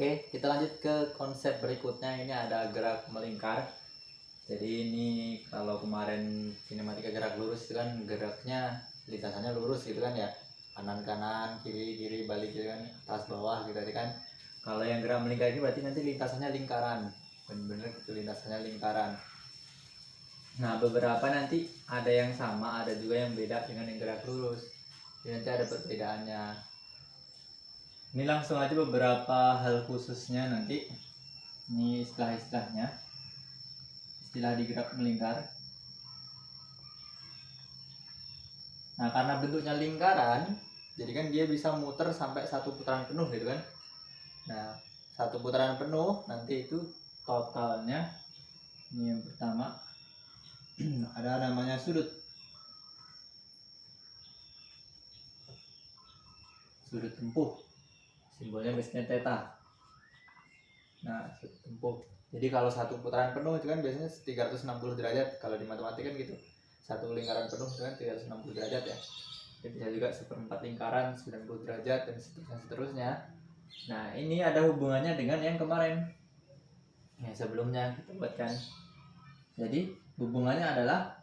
Oke, kita lanjut ke konsep berikutnya. Ini ada gerak melingkar. Jadi ini kalau kemarin sinematika gerak lurus itu kan geraknya lintasannya lurus gitu kan ya, kanan kanan kiri kiri balik gitu kan, atas bawah gitu kan. Kalau yang gerak melingkar ini berarti nanti lintasannya lingkaran, bener-bener itu lintasannya lingkaran. Nah beberapa nanti ada yang sama, ada juga yang beda dengan yang gerak lurus. Jadi nanti ada perbedaannya. Ini langsung aja beberapa hal khususnya nanti. Ini istilah-istilahnya. Istilah di gerak melingkar. Nah karena bentuknya lingkaran, jadi kan dia bisa muter sampai satu putaran penuh gitu kan. Nah satu putaran penuh nanti itu totalnya, ini yang pertama ada namanya sudut. Sudut tempuh, simbolnya biasanya theta. Nah sudut tempuh, jadi kalau satu putaran penuh itu kan biasanya 360 derajat kalau di matematika kan gitu. Satu lingkaran penuh itu kan 360 derajat ya. Jadi bisa juga seperempat lingkaran 90 derajat dan seterusnya. Nah ini ada hubungannya dengan yang kemarin yang sebelumnya kita buatkan. Jadi hubungannya adalah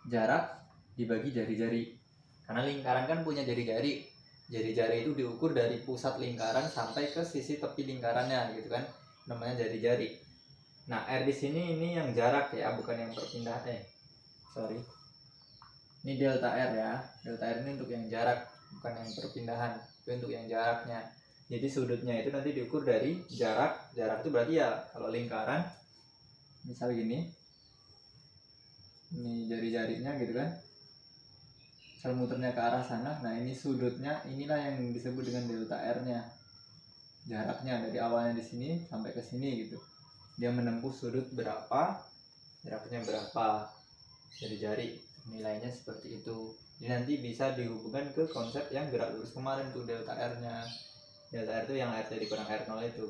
jarak dibagi jari-jari. Karena lingkaran kan punya jari-jari. Jari-jari itu diukur dari pusat lingkaran sampai ke sisi tepi lingkarannya gitu kan. Namanya jari-jari. Nah R di sini ini yang jarak ya, bukan yang perpindahan. Sorry. Ini delta R ya. Delta R ini untuk yang jarak, bukan yang perpindahan. Itu untuk yang jaraknya. Jadi sudutnya itu nanti diukur dari jarak. Jarak itu berarti ya kalau lingkaran misal gini. Ini jari-jarinya gitu kan. Misal muternya ke arah sana. Nah, ini sudutnya, inilah yang disebut dengan delta R-nya. Jaraknya dari awalnya di sini sampai ke sini gitu. Dia menempuh sudut berapa, jaraknya berapa. Jari-jari nilainya seperti itu. Jadi nanti bisa dihubungkan ke konsep yang gerak lurus kemarin tuh, delta R-nya. Delta R itu yang R dikurang R0 itu.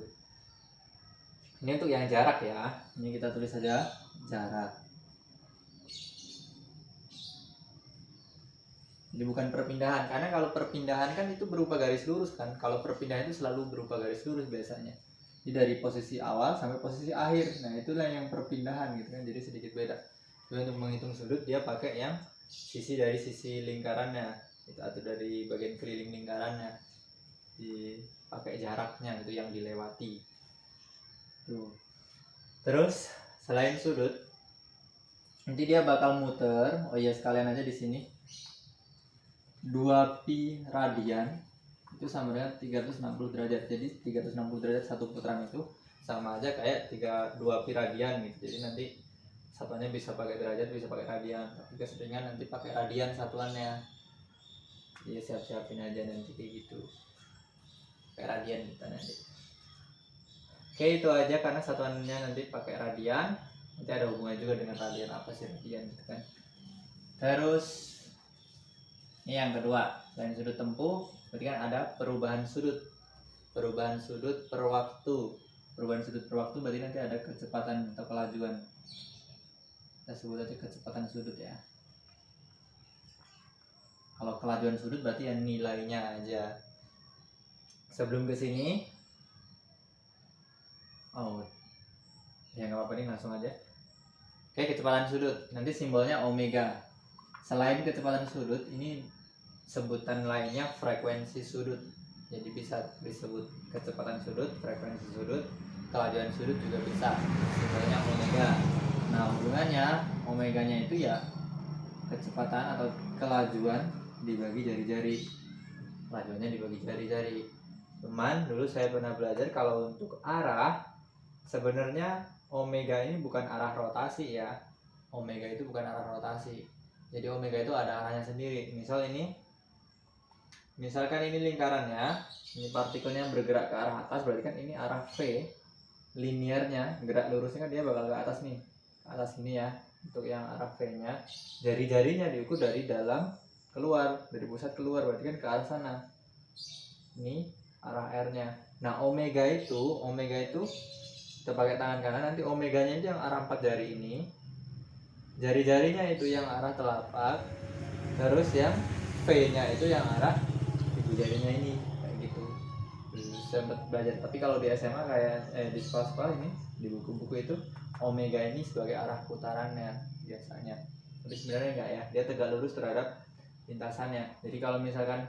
Ini untuk yang jarak ya. Ini kita tulis saja jarak. Jadi bukan perpindahan, karena kalau perpindahan kan itu berupa garis lurus kan. Kalau perpindahan itu selalu berupa garis lurus biasanya. Jadi dari posisi awal sampai posisi akhir. Nah itulah yang perpindahan gitu kan. Jadi sedikit beda. Jadi untuk menghitung sudut dia pakai yang sisi dari sisi lingkarannya itu, atau dari bagian keliling lingkarannya. Dipakai jaraknya itu yang dilewati. Tuh. Terus selain sudut, nanti dia bakal muter. Oh iya sekalian aja di sini. 2pi radian itu sama dengan 360 derajat. Jadi 360 derajat satu putaran itu sama aja kayak 2pi radian gitu. Jadi nanti satuannya bisa pakai derajat, bisa pakai radian. Tapi keseringan nanti pakai radian satuannya. Jadi siap-siapin aja nanti kayak gitu. Pakai radian kita nanti. Oke, itu aja karena satuannya nanti pakai radian. Nanti ada hubungannya juga dengan radian, apa sih radian gitu kan. Terus ini yang kedua, selain sudut tempuh, berarti kan ada perubahan sudut. Perubahan sudut per waktu. Perubahan sudut per waktu berarti nanti ada kecepatan atau kelajuan. Kita sebut aja kecepatan sudut ya. Kalau kelajuan sudut berarti yang nilainya aja. Sebelum ke sini, ya nggak apa-apa nih, langsung aja. Oke, kecepatan sudut. Nanti simbolnya omega. Selain kecepatan sudut, ini sebutan lainnya frekuensi sudut. Jadi bisa disebut kecepatan sudut, frekuensi sudut, kelajuan sudut juga bisa. Simbolnya omega. Nah hubungannya omeganya itu ya kecepatan atau kelajuan dibagi jari-jari. Kelajuannya dibagi jari-jari. Cuman dulu saya pernah belajar kalau untuk arah, sebenarnya omega ini bukan arah rotasi ya. Omega itu bukan arah rotasi. Jadi omega itu ada arahnya sendiri. Misalkan ini lingkarannya, ini partikelnya bergerak ke arah atas, berarti kan ini arah V. Linearnya, gerak lurusnya kan dia bakal ke atas nih. Ke atas ini ya. Untuk yang arah V-nya, jari-jarinya diukur dari dalam keluar, dari pusat keluar, berarti kan ke arah sana. Ini arah R-nya. Nah, omega itu kita pakai tangan kanan, nanti omeganya itu yang arah 4 jari ini. Jari-jarinya itu yang arah telapak, terus yang V-nya itu yang arah ibu jarinya ini, kayak gitu. sempat belajar, tapi kalau di SMA kayak di sekolah-sekolah ini, di buku-buku itu omega ini sebagai arah putarannya biasanya, tapi sebenarnya enggak ya, dia tegak lurus terhadap lintasannya. Jadi kalau misalkan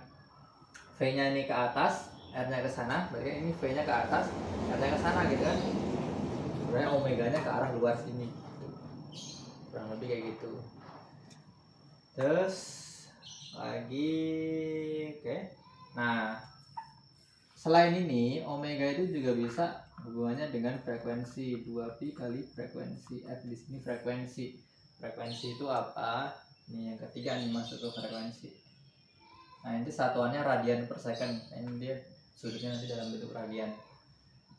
V-nya ini ke atas, R-nya ke sana, berarti ini V-nya ke atas, R-nya ke sana gitu kan. Sebenarnya omeganya ke arah luar sini. Kurang lebih kayak gitu. Terus lagi oke. Nah, selain ini omega itu juga bisa hubungannya dengan frekuensi 2pi kali frekuensi F. Di sini frekuensi. Frekuensi itu apa? Ini yang ketiga nih, masuk ke frekuensi. Nah, ini satuannya radian per second. Ini dia sudutnya nanti dalam bentuk radian.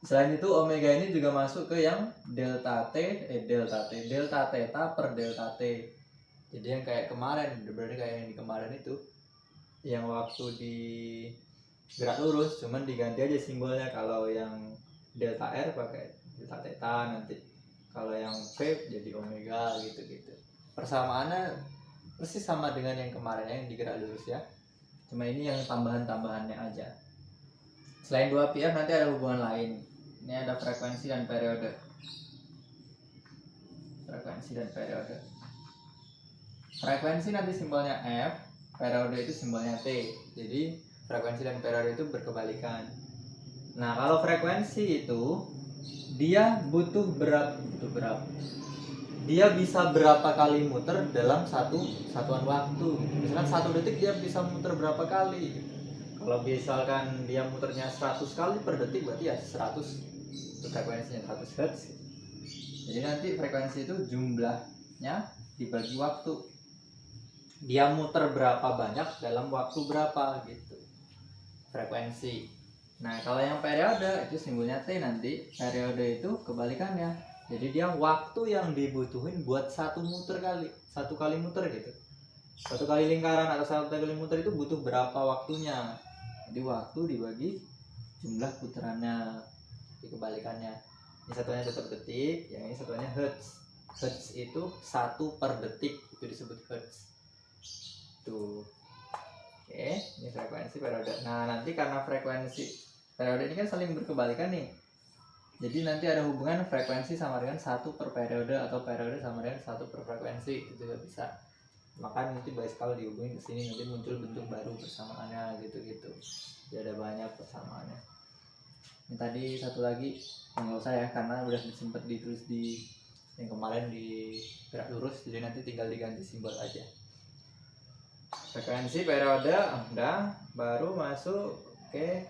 Selain itu omega ini juga masuk ke yang delta theta per delta t. Jadi yang kayak kemarin, berarti kayak yang di kemarin itu, yang waktu di gerak lurus cuman diganti aja simbolnya. Kalau yang delta R pakai delta theta nanti, kalau yang V jadi omega gitu. Persamaannya persis sama dengan yang kemarin yang di gerak lurus ya, cuma ini yang tambahan-tambahannya aja. Selain 2πr nanti ada hubungan lain. Ini ada frekuensi dan periode. Frekuensi nanti simbolnya F, periode itu simbolnya T. Jadi frekuensi dan periode itu berkebalikan. Nah, kalau frekuensi itu dia butuh berapa? Dia bisa berapa kali muter dalam satu satuan waktu. Misalkan 1 detik dia bisa muter berapa kali. Kalau misalkan dia muternya 100 kali per detik, berarti ya 100 itu frekuensinya, 100 Hz. Jadi nanti frekuensi itu jumlahnya dibagi waktu. Dia muter berapa banyak dalam waktu berapa gitu. Frekuensi. Nah, kalau yang periode itu simbolnya T nanti. Periode itu kebalikannya. Jadi dia waktu yang dibutuhin buat satu kali muter gitu. Satu kali lingkaran atau satu kali muter itu butuh berapa waktunya. Jadi waktu dibagi jumlah putarannya, dikebalikannya. Ini satuannya tetap detik, yang ini satuannya hertz. Hertz itu 1 per detik, itu disebut hertz. Tuh. Oke, ini frekuensi periode. Nah, nanti karena frekuensi periode ini kan saling berkebalikan nih. Jadi nanti ada hubungan frekuensi sama dengan 1 per periode atau periode sama dengan 1 per frekuensi, itu juga bisa. Maka nanti bicycle dihubungin ke sini, nanti muncul bentuk baru persamaannya gitu. Jadi ada banyak persamaannya. Ini tadi satu lagi nggak usah ya, karena udah sempat ditulis di yang kemarin di gerak lurus, jadi nanti tinggal diganti simbol aja. Frekuensi periode udah, baru masuk ke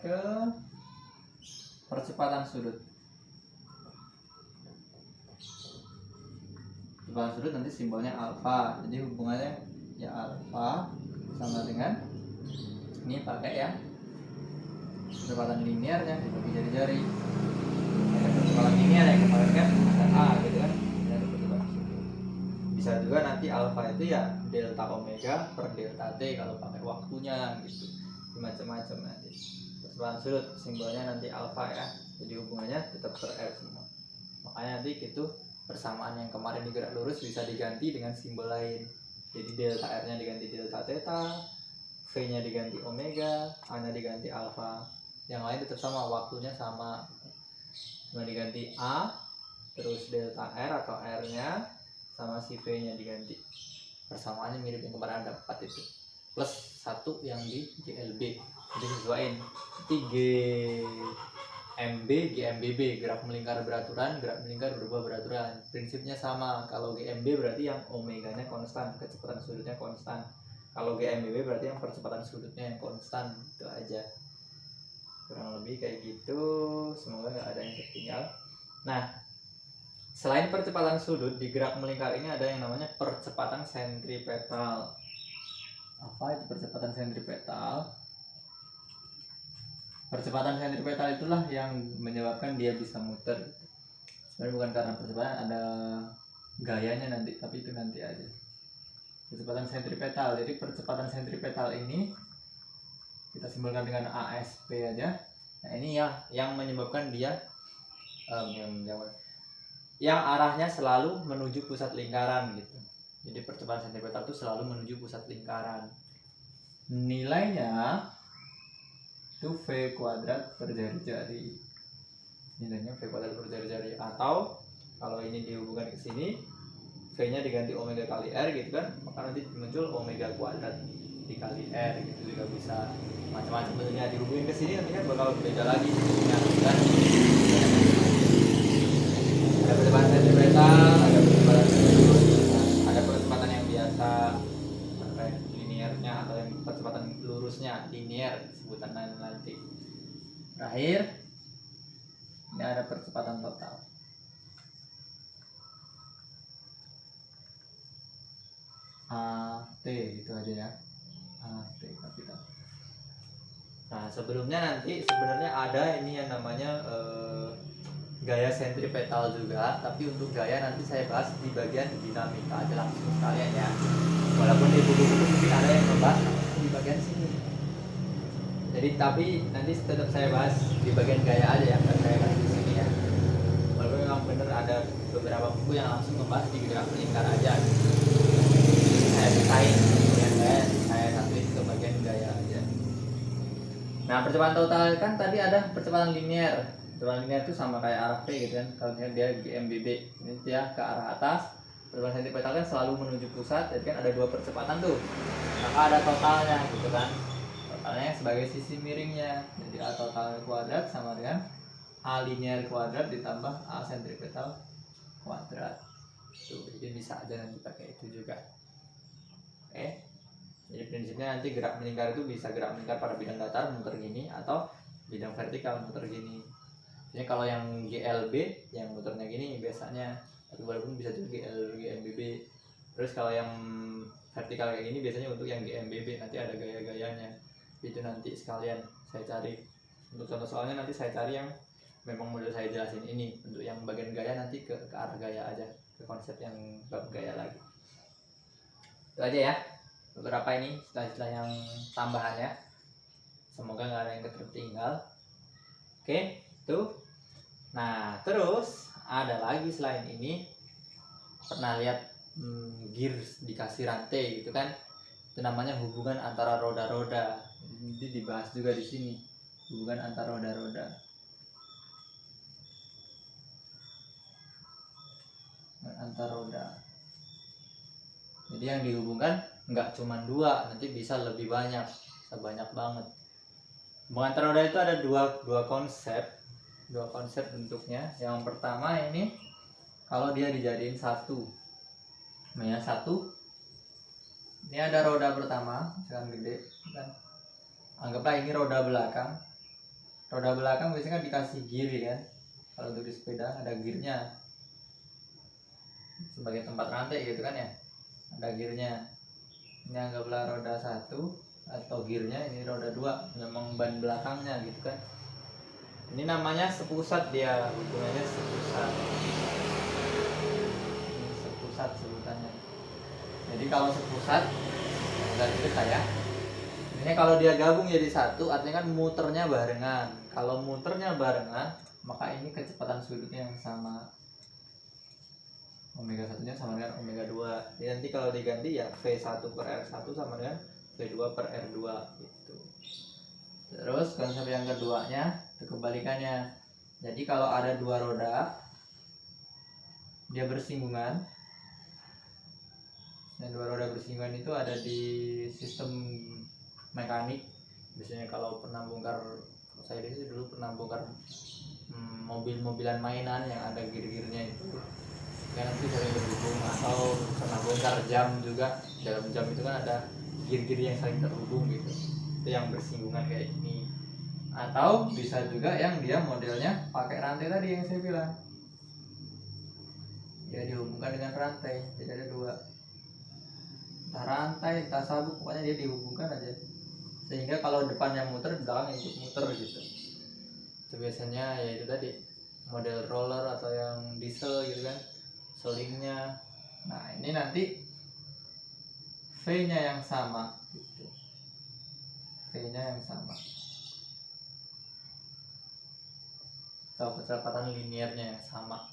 percepatan sudut. Percepatan sudut nanti simbolnya alfa. Jadi hubungannya ya alfa sama dengan ini pakai ya percepatan linearnya dibagi jari-jari. Ada percepatan linear yang kemarin kan ada A gitu kan. Ada percepatan sudut. Bisa juga nanti alfa itu ya delta omega per delta t kalau pakai waktunya gitu. Macam-macam nanti. Percepatan sudut simbolnya nanti alfa ya. Jadi hubungannya tetap per R semua. Makanya nanti gitu persamaan yang kemarin di gerak lurus bisa diganti dengan simbol lain. Jadi delta R nya diganti delta theta, V nya diganti omega, A nya diganti alfa. Yang lain tetap sama, waktunya sama. Cuma diganti A, terus delta R atau R nya sama si V nya diganti. Persamaannya mirip yang kemarin ada 4 itu. Plus 1 yang di GLB. Jadi sesuaiin. GMBB, gerak melingkar beraturan, gerak melingkar berubah beraturan. Prinsipnya sama. Kalau GMB berarti yang omeganya konstan, kecepatan sudutnya konstan. Kalau GMBB berarti yang percepatan sudutnya yang konstan. Itu aja. Kurang lebih kayak gitu. Semoga nggak ada yang tertinggal. Nah, selain percepatan sudut, di gerak melingkar ini ada yang namanya percepatan sentripetal. Apa itu percepatan sentripetal? Percepatan sentripetal itulah yang menyebabkan dia bisa muter. Sebenarnya bukan karena percepatan, ada gayanya nanti, tapi itu nanti aja. Percepatan sentripetal. Jadi percepatan sentripetal ini kita simbolkan dengan ASP aja. Nah, ini yang menyebabkan dia yang arahnya selalu menuju pusat lingkaran gitu. Jadi percepatan sentripetal itu selalu menuju pusat lingkaran. Nilainya itu itu V kuadrat per jari-jari, nilainya V kuadrat per jari-jari. Atau kalau ini dihubungkan ke sini, V nya diganti omega kali R gitu kan, maka nanti muncul omega kuadrat dikali R gitu juga bisa. Macam-macam bentuknya, dihubungin ke sini nanti kan bakal beda lagi bentuknya kan. Ada percepatan sentripetal, ada percepatan lurus, ada percepatan yang biasa linearnya, atau yang percepatan lurusnya linear sebutan nanti. Terakhir ini ada percepatan total. AT itu aja ya, AT kapital. Nah sebelumnya nanti sebenarnya ada ini yang namanya gaya sentripetal juga, tapi untuk gaya nanti saya bahas di bagian dinamika aja langsung sekalian ya. Walaupun di buku-buku mungkin ada yang membahas di bagian sini. Jadi tapi nanti tetap saya bahas di bagian gaya aja ya, kan saya bahas di sini ya. Walaupun memang benar ada beberapa buku yang langsung membahas di gerak melingkar aja. Saya pisahin bagian gaya, saya satuin ke bagian gaya aja. Nah percepatan total kan tadi ada percepatan linear. Percepatan linear itu sama kayak arah P gitu kan. Kalau dia GMBB, ini dia ke arah atas. Percepatan sentripetal kan selalu menuju pusat, jadi kan ada dua percepatan tuh. Maka ada totalnya gitu kan. Totalnya sebagai sisi miringnya. Jadi A total kuadrat sama dengan A linear kuadrat ditambah A sentripetal kuadrat. Tuh, jadi bisa aja nanti pakai itu juga. Oke. Jadi prinsipnya nanti gerak melingkar itu bisa gerak melingkar pada bidang datar muter gini, atau bidang vertikal muter gini. Jadi kalau yang GLB yang muternya gini biasanya, tapi walaupun bisa juga GMBB. Terus kalau yang vertikal kayak gini biasanya untuk yang GMBB, nanti ada gaya-gayanya. Itu nanti sekalian saya cari. Untuk contoh soalnya nanti saya cari yang memang model saya jelasin ini. Untuk yang bagian gaya nanti ke arah gaya aja, ke konsep yang bab gaya lagi. Itu aja ya beberapa ini istilah-istilah yang tambahan ya. Semoga nggak ada yang tertinggal. Oke, tuh. Nah, terus ada lagi selain ini, pernah lihat gear dikasih rantai gitu kan? Itu namanya hubungan antara roda-roda. Ini dibahas juga di sini, hubungan antara roda-roda. Antar roda. Jadi yang dihubungkan nggak cuma dua, nanti bisa lebih banyak, bisa banyak banget. Hubungan antar roda itu ada dua konsep bentuknya. Yang pertama ini kalau dia dijadiin satu, namanya satu. Ini ada roda pertama, misalkan gede, kan? Anggaplah ini roda belakang. Roda belakang biasanya kan dikasih gear kan. Kalau untuk di sepeda ada gearnya sebagai tempat rantai gitu kan ya. Ada gearnya. Ini anggaplah roda 1 atau gearnya ini roda 2, memang ban belakangnya gitu kan. Ini namanya sepusat, dia hubungannya sepusat. Ini sepusat sebutannya. Jadi kalau sepusat dan itu saya ini kalau dia gabung jadi satu artinya kan muternya barengan. Kalau muternya barengan maka ini kecepatan sudutnya yang sama. Omega 1 nya sama dengan omega 2. Jadi nanti kalau diganti ya V1 per R1 sama dengan V2 per R2 gitu. Terus konsep yang keduanya itu kebalikannya. Jadi kalau ada dua roda dia bersinggungan. Nah, dua roda bersinggungan itu ada di sistem mekanik. Biasanya kalau pernah bongkar, saya dulu pernah bongkar mobil-mobilan mainan yang ada gear-gearnya itu. Kan nanti sering berhubung, atau pernah bongkar jam juga, dalam jam itu kan ada gear-gear yang saling terhubung gitu, itu yang bersinggungan kayak gini. Atau bisa juga yang dia modelnya pakai rantai tadi yang saya bilang, dia dihubungkan dengan rantai. Jadi ada dua, entah rantai entah sabuk, pokoknya dia dihubungkan aja, sehingga kalau depannya muter belakang ikut muter gitu. Itu biasanya ya itu tadi model roller atau yang diesel gitu kan, selingnya. Nah ini nanti V-nya yang sama gitu. V-nya yang sama atau kecepatan linearnya yang sama.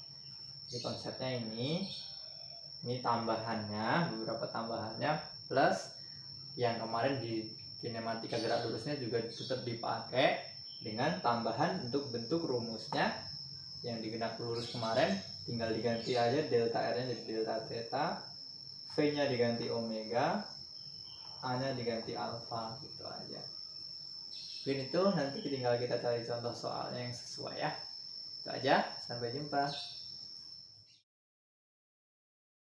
Jadi konsepnya ini tambahannya, beberapa tambahannya plus yang kemarin kinematika gerak lurusnya juga tetap dipakai dengan tambahan untuk bentuk rumusnya yang di gerak lurus kemarin, tinggal diganti aja delta R nya jadi delta theta, V nya diganti omega, A nya diganti alpha, gitu aja. Mungkin itu nanti tinggal kita cari contoh soalnya yang sesuai ya. Itu aja, sampai jumpa.